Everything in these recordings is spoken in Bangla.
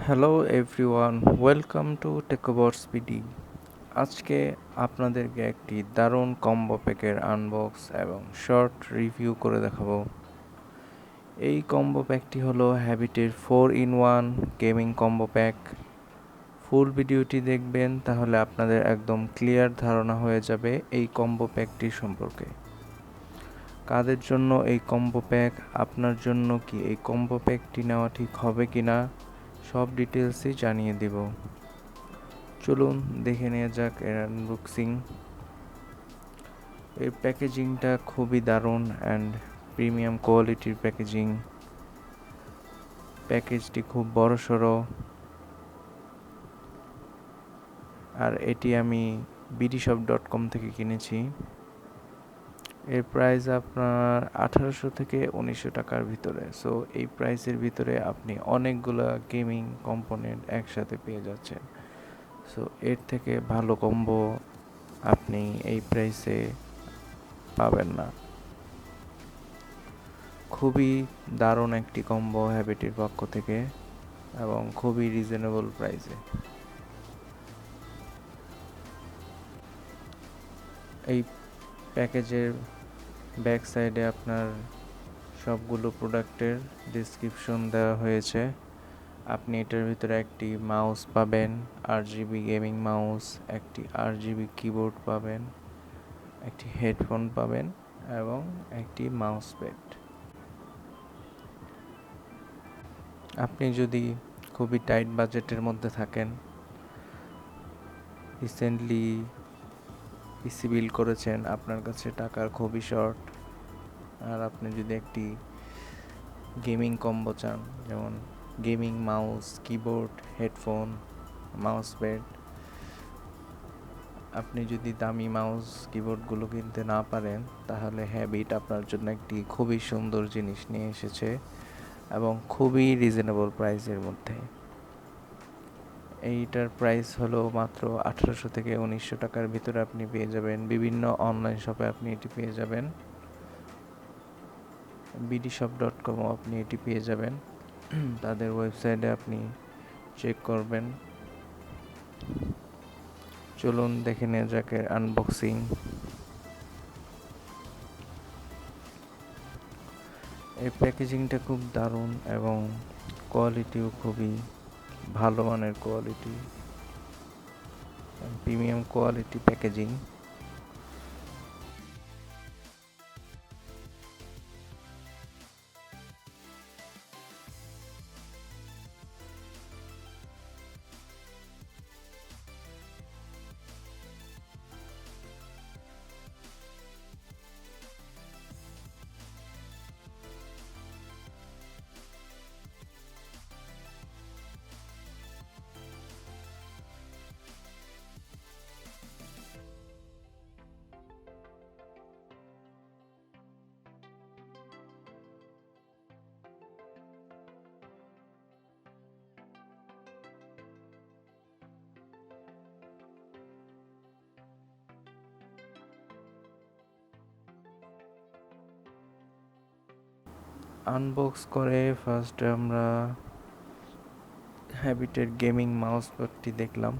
Hello everyone, welcome to techobotsbd। আজকে আপনাদেরকে একটি দারুণ কম্বো প্যাকের আনবক্স এবং শর্ট রিভিউ করে দেখাবো। এই কম্বো প্যাকটি হলো হ্যাবিটের 4-in-1 গেমিং কম্বো প্যাক। ফুল ভিডিওটি দেখবেন, তাহলে আপনাদের একদম ক্লিয়ার ধারণা হয়ে যাবে এই কম্বো প্যাকটির সম্পর্কে। কাদের জন্য এই কম্বো প্যাক, আপনার জন্য কি এই কম্বো প্যাকটি নেওয়া ঠিক হবে কিনা, সব ডিটেলসই জানিয়ে দিব। চলুন দেখে নেওয়া যাক এর আনবক্সিং। এর প্যাকেজিংটা খুবই দারুণ অ্যান্ড প্রিমিয়াম কোয়ালিটির প্যাকেজিং। প্যাকেজটি খুব বড়সড়, আর এটি আমি bdshop.com থেকে কিনেছি। এর প্রাইস আপনার 1800 থেকে 1900 টাকার ভিতরে। সো এই প্রাইসের ভিতরে আপনি অনেকগুলো গেমিং কম্পোনেন্ট একসাথে পেয়ে যাচ্ছেন। সো এর থেকে ভালো কম্বো আপনি এই প্রাইসে পাবেন না। খুবই দারুণ একটি কম্বো হ্যাবিটের পক্ষ থেকে এবং খুবই রিজনেবল প্রাইসে। এই প্যাকেজের ব্যাক সাইডে আপনার সবগুলো প্রোডাক্টের ডেসক্রিপশন দেওয়া হয়েছে। আপনি এটার ভিতরে একটি মাউস পাবেন, RGB গেমিং মাউস, একটি RGB কিবোর্ড পাবেন, একটি হেডফোন পাবেন এবং একটি মাউস প্যাড। আপনি যদি খুবই টাইট বাজেটের মধ্যে থাকেন, রিসেন্টলি পিসি বিল্ড করেছেন, আপনার কাছে টাকার খুবই শর্ট, আর আপনি যদি একটি গেমিং কম্বো চান, যেমন gaming mouse, keyboard, headphone, mouse pad, আপনি যদি দামি মাউস কিবোর্ডগুলো কিনতে না পারেন, তাহলে হ্যাবিট আপনার জন্য একটি খুবই সুন্দর জিনিস নিয়ে এসেছে এবং খুবই রিজনেবল প্রাইসের মধ্যে। এইটার প্রাইস হলো মাত্র 1800 থেকে 1900 টাকার ভিতরে আপনি পেয়ে যাবেন। বিভিন্ন অনলাইন শপে আপনি এটি পেয়ে যাবেন, bdshop.com আপনি এটি পেয়ে যাবেন। তাদের ওয়েবসাইটে আপনি চেক করবেন। চলুন দেখে নেওয়া যাক এর আনবক্সিং। এই প্যাকেজিংটা খুব দারুণ এবং কোয়ালিটিও খুবই ভালো মানের quality, premium quality packaging. Unbox করে ফার্স্টে আমরা হ্যাবিটের গেমিং মাউস প্যাডটি দেখলাম।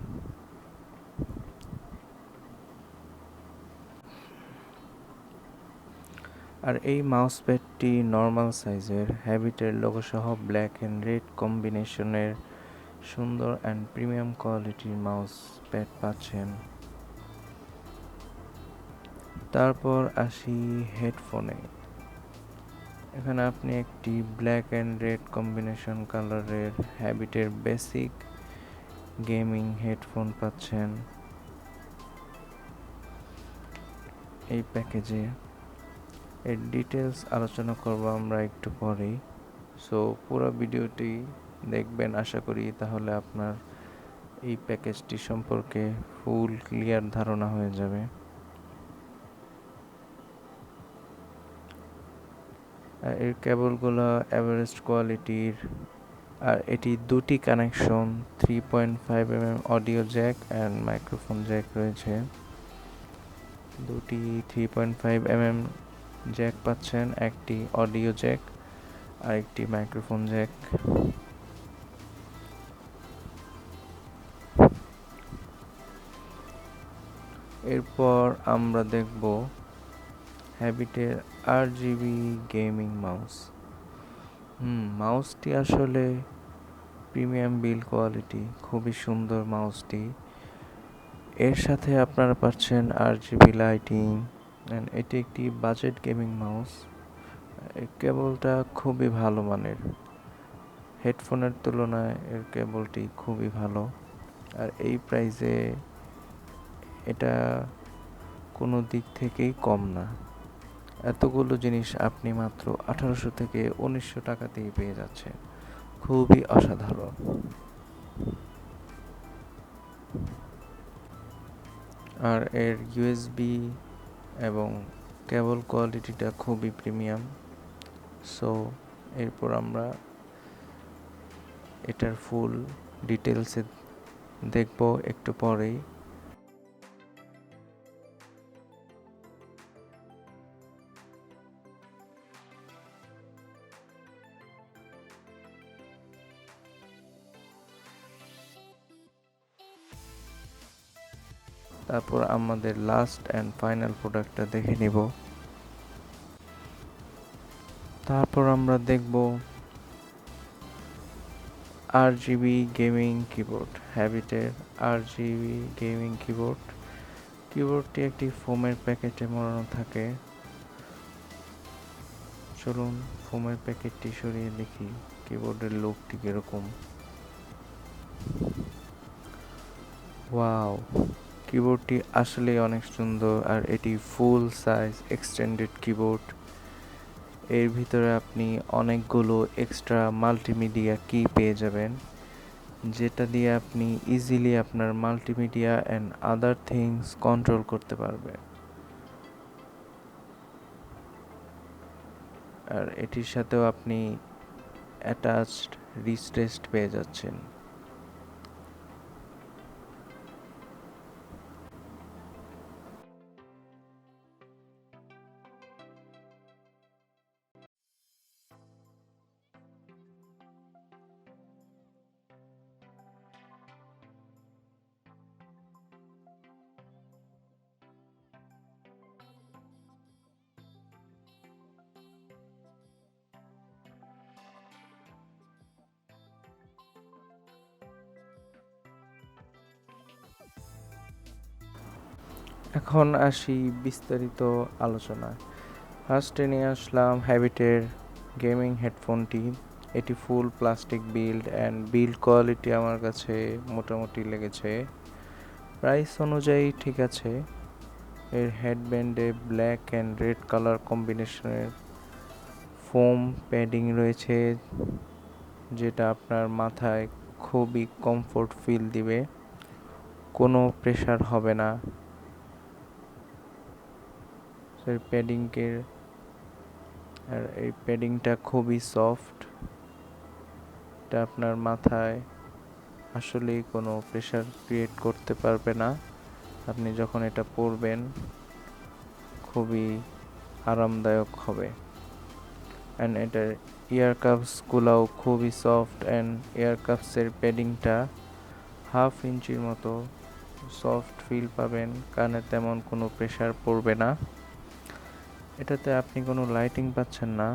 আর এই মাউস প্যাডটি নর্মাল সাইজের, হ্যাবিটের লোগো সহ ব্ল্যাক অ্যান্ড রেড কম্বিনেশনের সুন্দর অ্যান্ড প্রিমিয়াম কোয়ালিটির মাউস প্যাড পাচ্ছেন। তারপর আসি হেডফোনে। এখানে আপনি একটি ব্ল্যাক অ্যান্ড রেড কম্বিনেশন কালারের হ্যাবিটের বেসিক গেমিং হেডফোন পাচ্ছেন এই প্যাকেজে। এর ডিটেলস আলোচনা করব আমরা একটু পরেই। সো পুরো ভিডিওটি দেখবেন আশা করি, তাহলে আপনার এই প্যাকেজটি সম্পর্কে ফুল ক্লিয়ার ধারণা হয়ে যাবে। এর কেবলগুলো এভারেস্ট কোয়ালিটির, আর এটি দুটি connection, 3.5 mm audio Jack and microphone Jack রয়েছে। দুটি 3.5 mm জ্যাক পাচ্ছেন, একটি অডিও জ্যাক আর একটি মাইক্রোফোন জ্যাক। এরপর আমরা দেখব হ্যাবিটের RGB গেমিং মাউস। মাউসটি আসলে প্রিমিয়াম বিল্ড কোয়ালিটি, খুবই সুন্দর মাউসটি। এর সাথে আপনারা পাচ্ছেন RGB লাইটিং, অ্যান্ড এটি একটি বাজেট গেমিং মাউস। এই কেবলটা খুবই ভালো মানের, হেডফোনের তুলনায় এর কেবলটি খুবই ভালো। আর এই প্রাইসে এটা কোনো দিক থেকেই কম না। এতগুলো জিনিস আপনি মাত্র 1800 থেকে 1900 টাকাতেই পেয়ে যাচ্ছেন, খুবই অসাধারণ। আর এর USB এবং কেবল কোয়ালিটিটা খুবই প্রিমিয়াম। সো এরপর আমরা এটার ফুল ডিটেলসে দেখব একটু পরেই। তারপর আমাদের লাস্ট অ্যান্ড ফাইনাল প্রোডাক্টটা দেখে নিব। তারপর আমরা দেখব RGB গেমিং কিবোর্ড, হ্যাবিটের RGB গেমিং কিবোর্ড। কিবোর্ডটি একটি ফোমের প্যাকেটে মোড়ানো থাকে। চলুন ফোমের প্যাকেটটি সরিয়ে দেখি কিবোর্ডের লুকটি কিরকম। ওয়াও, কিবোর্ডটি আসলেই অনেক সুন্দর, আর এটি ফুল সাইজ এক্সটেন্ডেড কিবোর্ড। এর ভিতরে আপনি অনেকগুলো এক্সট্রা মাল্টিমিডিয়া কি পেয়ে যাবেন, যেটা দিয়ে আপনি ইজিলি আপনার multimedia and other things control করতে পারবেন। আর এটির সাথেও আপনি অ্যাটাচড রিস্ট পেয়ে যাচ্ছেন। এখন আসি বিস্তারিত আলোচনায়। ফার্স্টে নিয়ে আসলাম হ্যাবিটের গেমিং হেডফোনটি। এটি full plastic build and build quality আমার কাছে মোটামুটি লেগেছে। প্রাইস অনুযায়ী ঠিক আছে। এর হেডব্যান্ডে ব্ল্যাক অ্যান্ড রেড কালার কম্বিনেশনের ফোম প্যাডিং রয়েছে, যেটা আপনার মাথায় খুবই কমফোর্ট ফিল দিবে, কোনো প্রেশার হবে না। আর এই প্যাডিংটা খুবই সফট, এটা আপনার মাথায় আসলেই কোনো প্রেশার ক্রিয়েট করতে পারবে না। আপনি যখন এটা পরবেন খুবই আরামদায়ক হবে। অ্যান্ড এটার ইয়ার কাপসগুলোও খুবই সফট, অ্যান্ড ইয়ার কাপসের প্যাডিংটা 1/2 ইঞ্চির মতো সফট ফিল পাবেন, কানে তেমন কোনো প্রেশার পড়বে না। এটাতে আপনি কোনো লাইটিং পাচ্ছেন না।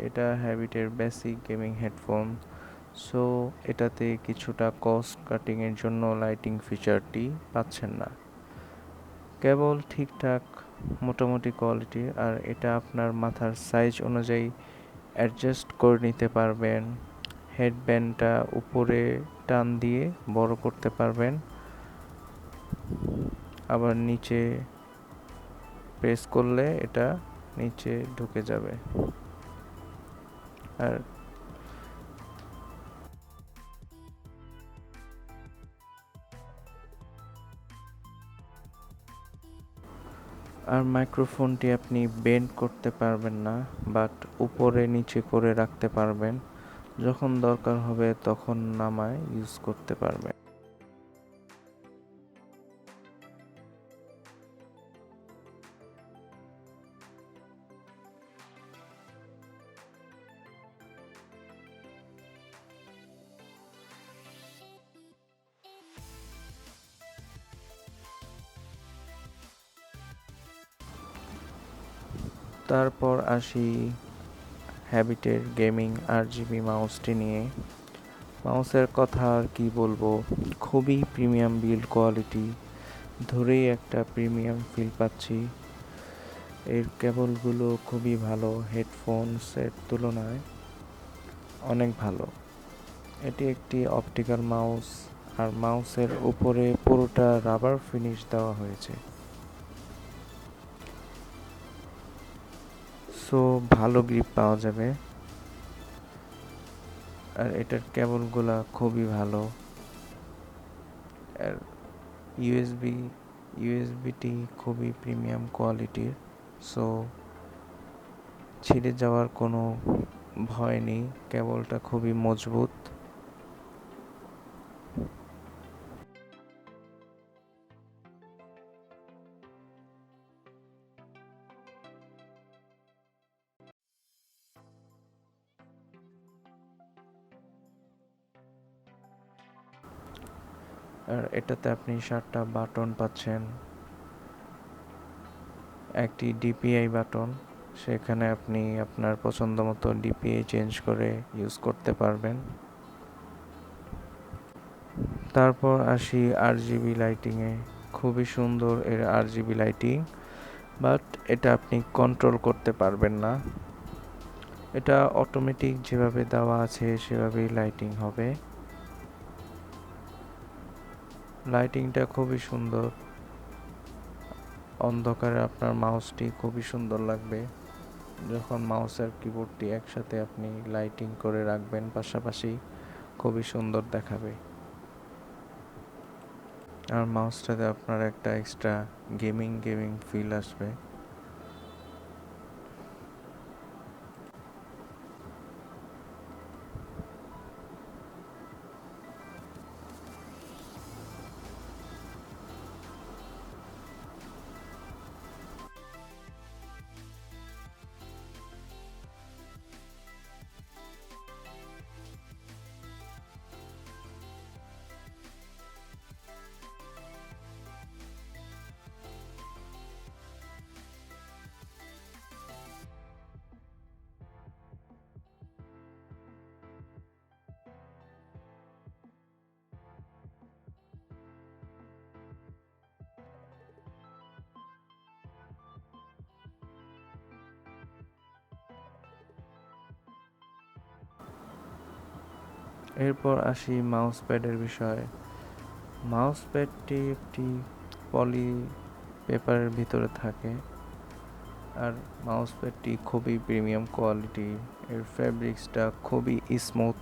এটা হ্যাবিটের বেসিক গেমিং হেডফোন, সো এটাতে কিছুটা কস্ট কাটিংয়ের জন্য লাইটিং ফিচারটি পাচ্ছেন না। কেবল ঠিকঠাক মোটামুটি কোয়ালিটির, আর এটা আপনার মাথার সাইজ অনুযায়ী অ্যাডজাস্ট করে নিতে পারবেন। হেডব্যান্ডটা উপরে টান দিয়ে বড় করতে পারবেন, আবার নিচে প্রেস করলে এটা নিচে ঢুকে যাবে। আর মাইক্রোফোনটি আপনি বেন্ড করতে পারবেন না, বাট উপরে নিচে করে রাখতে পারবেন, যখন দরকার হবে তখন নামায় ইউজ করতে পারবেন। তারপর আসি হ্যাবিটের গেমিং RGB মাউসটি নিয়ে। মাউসের কথা আর কি বলবো, খুবই প্রিমিয়াম বিল্ড কোয়ালিটি, ধরেই একটা প্রিমিয়াম ফিল পাচ্ছি। এর কেবলগুলো খুবই ভালো, হেডফোনসের তুলনায় অনেক ভালো। এটি একটি অপটিক্যাল মাউস, আর মাউসের উপরে পুরোটা রাবার ফিনিশ দেওয়া হয়েছে, সো ভালো গ্রিপ পাওয়া যাবে। আর এটার কেবলগুলা খুবই ভালো। আর ইউএসবিটি খুবই প্রিমিয়াম কোয়ালিটির, সো ছিঁড়ে যাওয়ার কোনো ভয় নেই, কেবলটা খুবই মজবুত। আর এটাতে আপনি 7টা বাটন পাচ্ছেন, একটি ডিপিআই বাটন, সেখানে আপনি আপনার পছন্দ মতো ডিপিআই চেঞ্জ করে ইউজ করতে পারবেন। তারপর আসি RGB লাইটিংয়ে। খুবই সুন্দর এর RGB লাইটিং, বাট এটা আপনি কন্ট্রোল করতে পারবেন না। এটা অটোমেটিক যেভাবে দেওয়া আছে সেভাবেই লাইটিং হবে। লাইটিংটা খুবই সুন্দর, অন্ধকারে আপনার মাউসটি খুবই সুন্দর লাগবে। যখন মাউস আর কিবোর্ডটি একসাথে আপনি লাইটিং করে রাখবেন পাশাপাশি, খুবই সুন্দর দেখাবে। আর মাউসটাতে আপনার একটা এক্সট্রা গেমিং ফিল আসবে। এরপর আসি মাউস প্যাডের বিষয়ে। মাউস প্যাডটি একটি পলি পেপারের ভিতরে থাকে, আর মাউস প্যাডটি খুবই প্রিমিয়াম কোয়ালিটি। এর ফ্যাব্রিক্সটা খুবই স্মুথ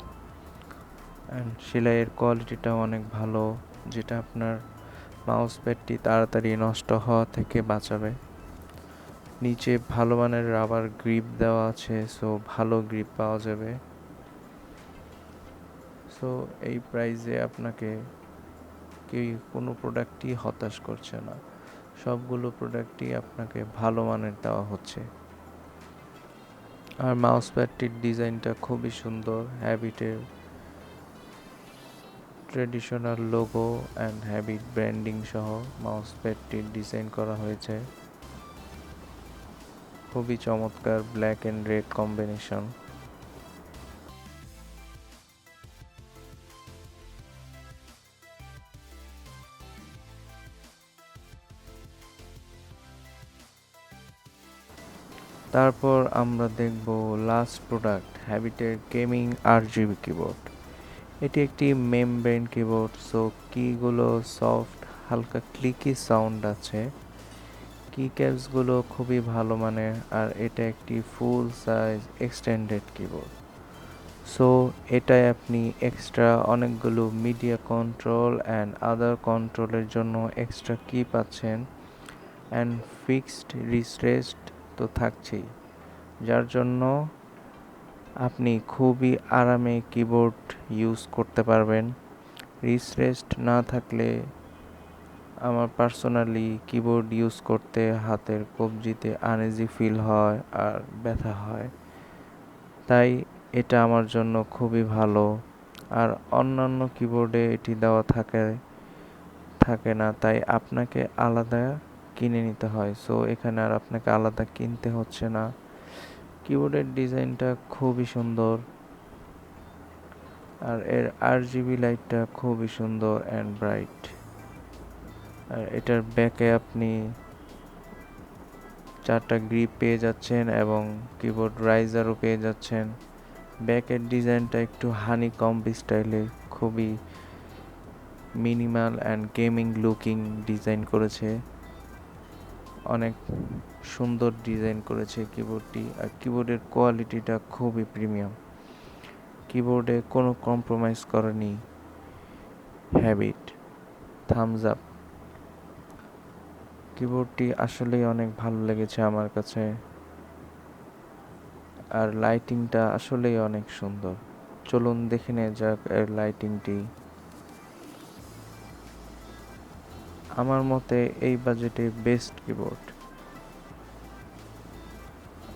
অ্যান্ড সেলাইয়ের কোয়ালিটিটাও অনেক ভালো, যেটা আপনার মাউস প্যাডটি তাড়াতাড়ি নষ্ট হওয়া থেকে বাঁচাবে। নিচে ভালো মানের রাবার গ্রিপ দেওয়া আছে, সো ভালো গ্রিপ পাওয়া যাবে। সো এই প্রাইসে আপনাকে কোনো প্রোডাক্টই হতাশ করছে না, সবগুলো প্রোডাক্টই আপনাকে ভালো মানের দেওয়া হচ্ছে। আর মাউস প্যাডটির ডিজাইনটা খুবই সুন্দর, হ্যাবিটের traditional logo and Havit branding সহ মাউস প্যাডটির ডিজাইন করা হয়েছে। খুবই চমৎকার ব্ল্যাক অ্যান্ড রেড কম্বিনেশন। তারপর আমরা দেখব লাস্ট প্রোডাক্ট, হ্যাবিটের গেমিং RGB কিবোর্ড। এটি একটি মেমব্রেন কিবোর্ড, সো কিগুলো সফট, হালকা ক্লিকি সাউন্ড আছে। কি ক্যাপসগুলো খুবই ভালো মানের, আর এটা একটি full size extended keyboard. So এটায় আপনি এক্সট্রা অনেকগুলো মিডিয়া কন্ট্রোল অ্যান্ড আদার কন্ট্রোলের জন্য এক্সট্রা কি পাচ্ছেন, অ্যান্ড ফিক্সড রিস্ট্রেস্ট তো থাকছেই, যার জন্য আপনি খুবই আরামে কিবোর্ড ইউজ করতে পারবেন। রিস্ট্রেস্ট না থাকলে আমার পার্সোনালি কিবোর্ড ইউজ করতে হাতের কবজিতে আনইজি ফিল হয় আর ব্যথা হয়, তাই এটা আমার জন্য খুবই ভালো। আর অন্যান্য কিবোর্ডে এটি দেওয়া থাকে না, তাই আপনাকে আলাদা কিনে নিতে হয়, সো এখানে আর আপনাকে আলাদা কিনতে হচ্ছে না। কিবোর্ডের ডিজাইনটা খুবই সুন্দর, আর এর RGB লাইটটা খুবই সুন্দর অ্যান্ড ব্রাইট। আর এটার ব্যাকে আপনি 4টা গ্রিপ পেয়ে যাচ্ছেন এবং কিবোর্ড রাইজারও পেয়ে যাচ্ছেন। ব্যাকের ডিজাইনটা একটু হানিকম্ব স্টাইলে, খুবই minimal and gaming looking design করেছে। অনেক সুন্দর ডিজাইন করেছে কিবোর্ডটি, আর কিবোর্ডের কোয়ালিটিটা খুবই প্রিমিয়াম। কিবোর্ডে কোনো কম্প্রোমাইজ করেনি হ্যাবিট, থামস আপ। কিবোর্ডটি আসলেই অনেক ভালো লেগেছে আমার কাছে, আর লাইটিংটা আসলেই অনেক সুন্দর। চলুন দেখে নেওয়া যাক এর লাইটিংটি। আমার মতে এই বাজেটে বেস্ট কিবোর্ড,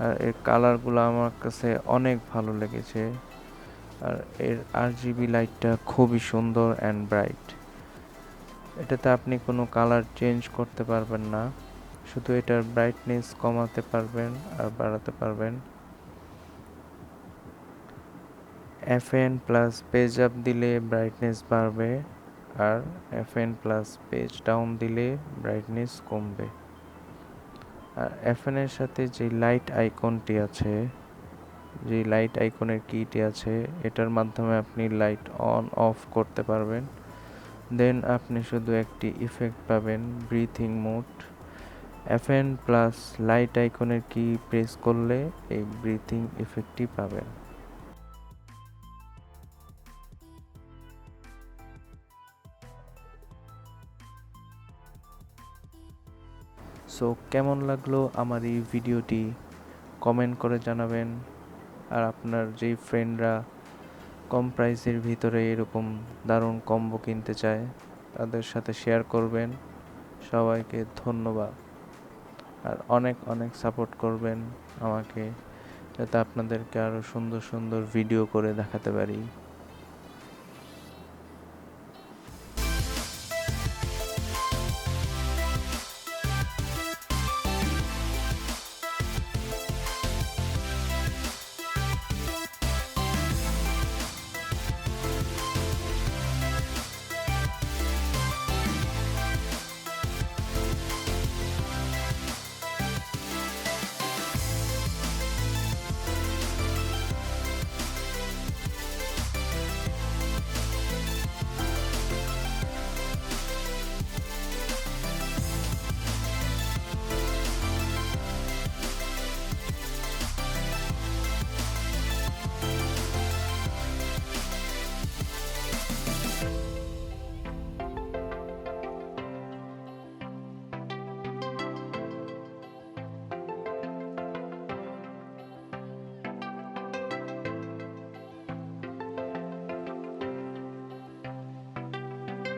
আর এর কালারগুলো আমার কাছে অনেক ভালো লেগেছে। আর এর RGB লাইটটা খুবই সুন্দর অ্যান্ড ব্রাইট। এটাতে আপনি কোনো কালার চেঞ্জ করতে পারবেন না, শুধু এটার ব্রাইটনেস কমাতে পারবেন আর বাড়াতে পারবেন। FN প্লাস পেজ আপ দিলে ব্রাইটনেস বাড়বে, আর FN প্লাস পেজ ডাউন দিলে ব্রাইটনেস কমবে। আর FN এর সাথে যে লাইট আইকনটি আছে, যে লাইট আইকনের কিটি আছে, এটার মাধ্যমে আপনি লাইট অন অফ করতে পারবেন। দেন আপনি শুধু একটি ইফেক্ট পাবেন, breathing mode. FN plus light আইকনের কি প্রেস করলে এই ব্রিথিং ইফেক্টটি পাবেন। সো কেমন লাগলো আমার এই ভিডিওটি কমেন্ট করে জানাবেন। আর আপনার যেই ফ্রেন্ডরা কম প্রাইসের ভিতরে এরকম দারুণ কম্বো কিনতে চায় তাদের সাথে শেয়ার করবেন। সবাইকে ধন্যবাদ, আর অনেক অনেক সাপোর্ট করবেন আমাকে, যাতে আপনাদেরকে আরও সুন্দর সুন্দর ভিডিও করে দেখাতে পারি।